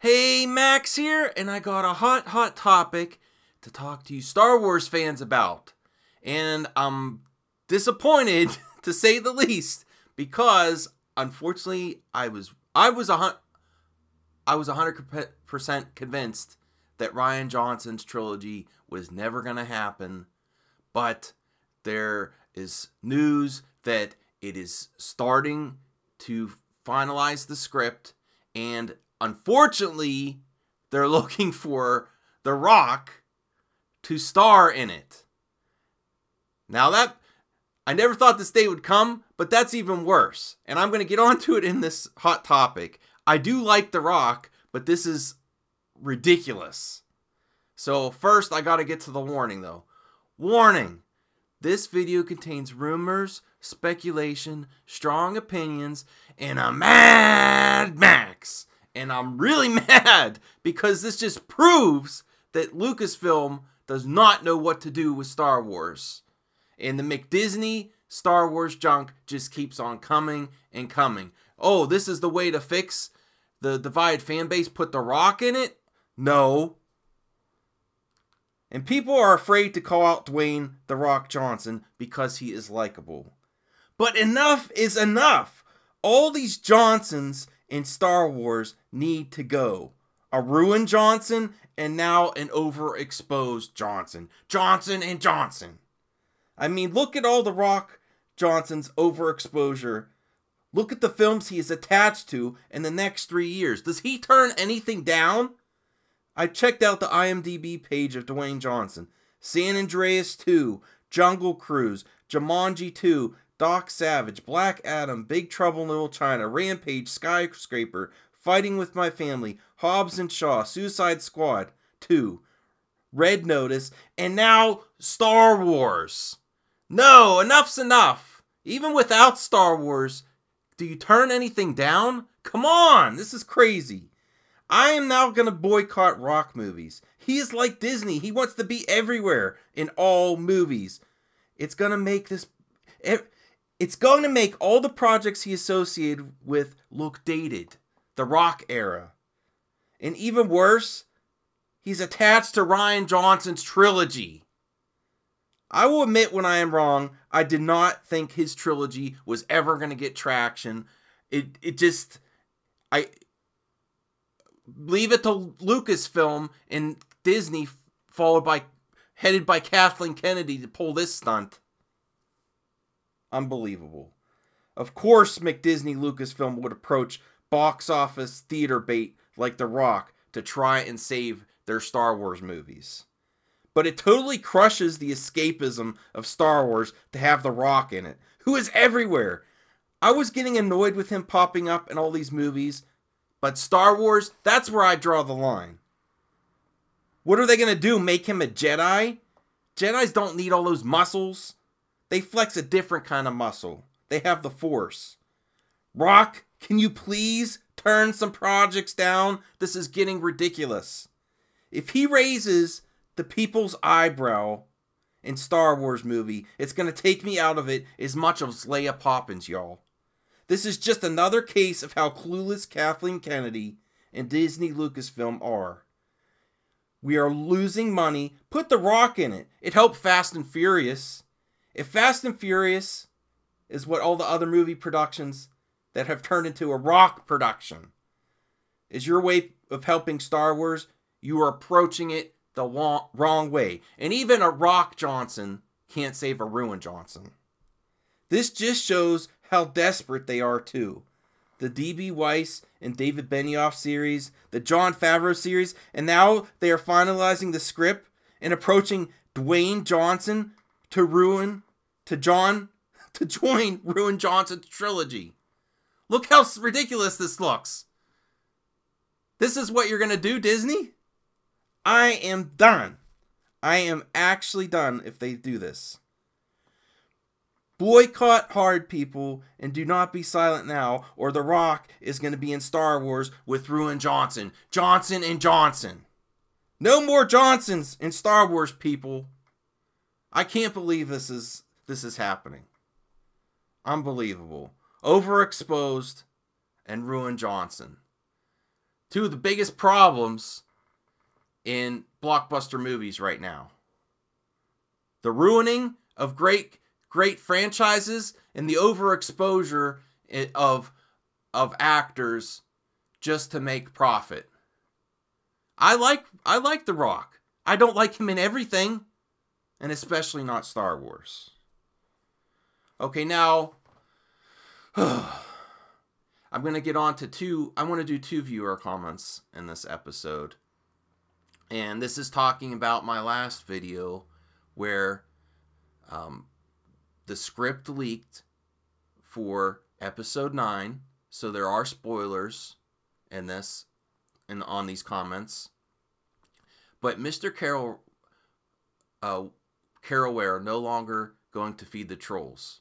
Hey, Max here, and I got a hot topic to talk to you Star Wars fans about. And I'm disappointed, to say the least, because unfortunately I was 100% convinced that Rian Johnson's trilogy was never going to happen. But there is news that it is starting to finalize the script, and unfortunately, they're looking for The Rock to star in it. Now that, I never thought this day would come, but that's even worse. And I'm going to get onto it in this hot topic. I do like The Rock, but this is ridiculous. So first, I got to get to the warning though. Warning! This video contains rumors, speculation, strong opinions, and a Mad Max. And I'm really mad because this just proves that Lucasfilm does not know what to do with Star Wars. And the McDisney Star Wars junk just keeps on coming and coming. Oh, this is the way to fix the divided fan base? Put The Rock in it? No. And people are afraid to call out Dwayne "The Rock" Johnson because he is likable. But enough is enough. All these Johnsons in Star Wars need to go. A ruined Johnson and now an overexposed Johnson. Johnson and Johnson. I mean, look at all The Rock Johnson's overexposure. Look at the films he is attached to in the next 3 years. Does he turn anything down? I checked out the IMDb page of Dwayne Johnson. San Andreas 2, Jungle Cruise, Jumanji 2, Doc Savage, Black Adam, Big Trouble in Little China, Rampage, Skyscraper, Fighting with My Family, Hobbs and Shaw, Suicide Squad 2, Red Notice, and now Star Wars. No, enough's enough. Even without Star Wars, do you turn anything down? Come on, this is crazy. I am now going to boycott Rock movies. He is like Disney. He wants to be everywhere in all movies. It's going to make this... It's going to make all the projects he associated with look dated. The Rock era. And even worse, he's attached to Rian Johnson's trilogy. I will admit when I am wrong, I did not think his trilogy was ever going to get traction. Leave it to Lucasfilm and Disney, headed by Kathleen Kennedy, to pull this stunt. Unbelievable. Of course, McDisney Lucasfilm would approach box office theater bait like The Rock to try and save their Star Wars movies. But it totally crushes the escapism of Star Wars to have The Rock in it, who is everywhere. I was getting annoyed with him popping up in all these movies, but Star Wars, that's where I draw the line. What are they going to do, make him a Jedi? Jedis don't need all those muscles. They flex a different kind of muscle. They have the Force. Rock, can you please turn some projects down? This is getting ridiculous. If he raises the people's eyebrow in Star Wars movie, it's going to take me out of it as much as Leia Poppins, y'all. This is just another case of how clueless Kathleen Kennedy and Disney Lucasfilm are. We are losing money. Put The Rock in it. It helped Fast and Furious. If Fast and Furious is what all the other movie productions that have turned into a Rock production is your way of helping Star Wars, you are approaching it the wrong way. And even a Rock Johnson can't save a ruined Johnson. This just shows how desperate they are too. The D.B. Weiss and David Benioff series, the Jon Favreau series, and now they are finalizing the script and approaching Dwayne Johnson to join Rian Johnson's trilogy. Look how ridiculous this looks. This is what you're going to do, Disney? I am done. I am actually done if they do this. Boycott hard, people, and do not be silent now, or The Rock is going to be in Star Wars with Rian Johnson. Johnson and Johnson. No more Johnsons in Star Wars, people. I can't believe this is happening. Unbelievable. Overexposed and Rian Johnson. Two of the biggest problems in blockbuster movies right now. The ruining of great franchises and the overexposure of actors just to make profit. I like The Rock. I don't like him in everything, and especially not Star Wars. Okay, now I'm going to get on to I want to do 2 viewer comments in this episode. And this is talking about my last video where the script leaked for episode 9. So there are spoilers in this and on these comments. But Mr. Carolware no longer going to feed the trolls.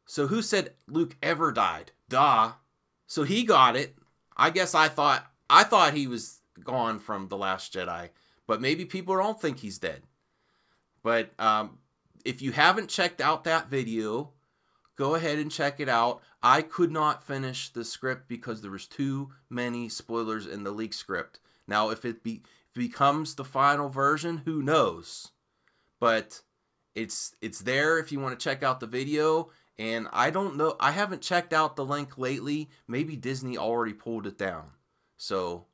So who said Luke ever died? Duh. So he got it. I guess I thought he was gone from The Last Jedi, but maybe people don't think he's dead. But if you haven't checked out that video, go ahead and check it out. I could not finish the script because there was too many spoilers in the leak script. Now, if it becomes the final version, who knows? But it's there if you want to check out the video. And I don't know. I haven't checked out the link lately. Maybe Disney already pulled it down. So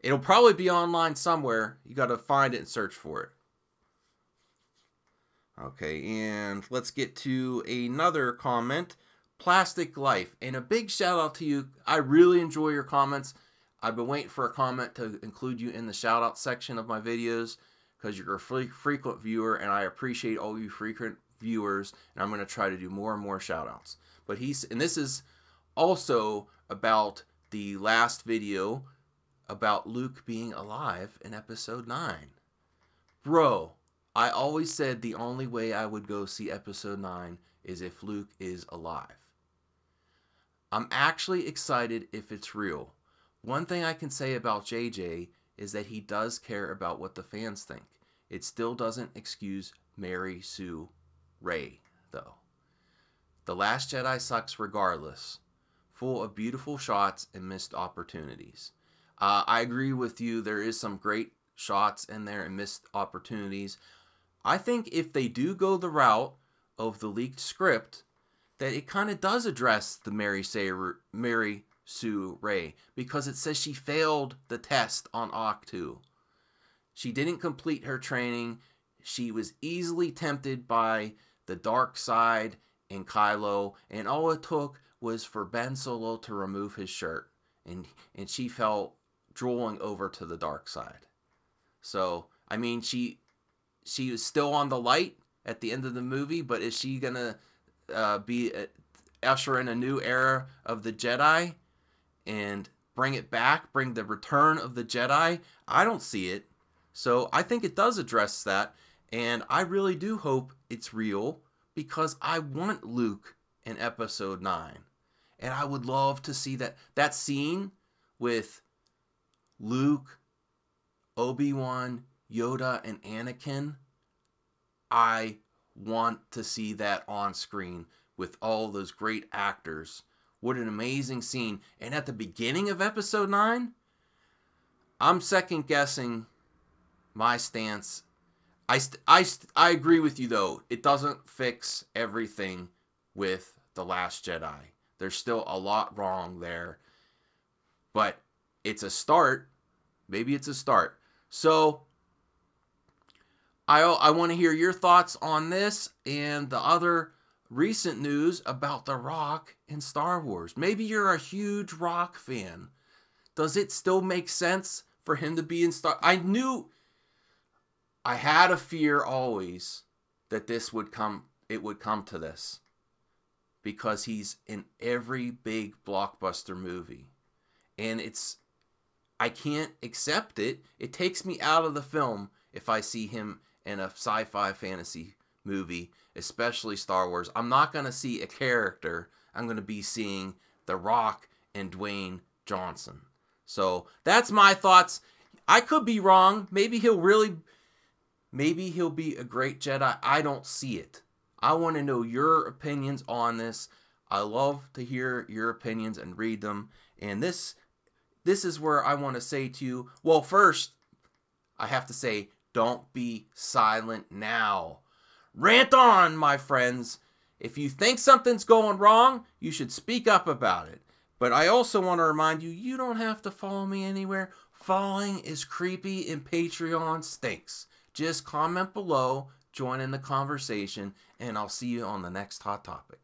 it'll probably be online somewhere. You got to find it and search for it. Okay, and let's get to another comment. Plastic Life. And a big shout out to you. I really enjoy your comments. I've been waiting for a comment to include you in the shout out section of my videos because you're a frequent viewer, and I appreciate all you frequent viewers, and I'm going to try to do more and more shout outs. But and this is also about the last video about Luke being alive in episode 9. Bro, I always said the only way I would go see episode 9 is if Luke is alive. I'm actually excited if it's real. One thing I can say about JJ is that he does care about what the fans think. It still doesn't excuse Mary Sue Ray, though. The Last Jedi sucks regardless. Full of beautiful shots and missed opportunities. I agree with you. There is some great shots in there and missed opportunities. I think if they do go the route of the leaked script, that it kind of does address the Mary Sue Ray, because it says she failed the test on Octu. She didn't complete her training. She was easily tempted by the dark side and Kylo, and all it took was for Ben Solo to remove his shirt, and she fell drooling over to the dark side. So, I mean, she was still on the light at the end of the movie, but is she gonna usher in a new era of the Jedi and bring it back, bring the return of the Jedi? I don't see it. So I think it does address that, and I really do hope it's real, because I want Luke in episode 9. And I would love to see that scene with Luke, Obi-Wan, Yoda, and Anakin. I want to see that on screen with all those great actors. What an amazing scene. And at the beginning of episode 9, I'm second guessing my stance. I agree with you, though. It doesn't fix everything with The Last Jedi. There's still a lot wrong there. But it's a start. Maybe it's a start. So I want to hear your thoughts on this and the other recent news about The Rock in Star Wars. Maybe you're a huge Rock fan. Does it still make sense for him to be in Star? I had a fear always that it would come to this, because he's in every big blockbuster movie, and I can't accept it. It takes me out of the film if I see him in a sci-fi fantasy movie, especially Star Wars. I'm not going to see a character. I'm going to be seeing The Rock and Dwayne Johnson. So that's my thoughts. I could be wrong. Maybe he'll be a great Jedi. I don't see it. I want to know your opinions on this. I love to hear your opinions and read them. And this this is where I want to say to you, well, first, I have to say, don't be silent now. Rant on, my friends. If you think something's going wrong, you should speak up about it. But I also want to remind you, you don't have to follow me anywhere. Following is creepy and Patreon stinks. Just comment below, join in the conversation, and I'll see you on the next hot topic.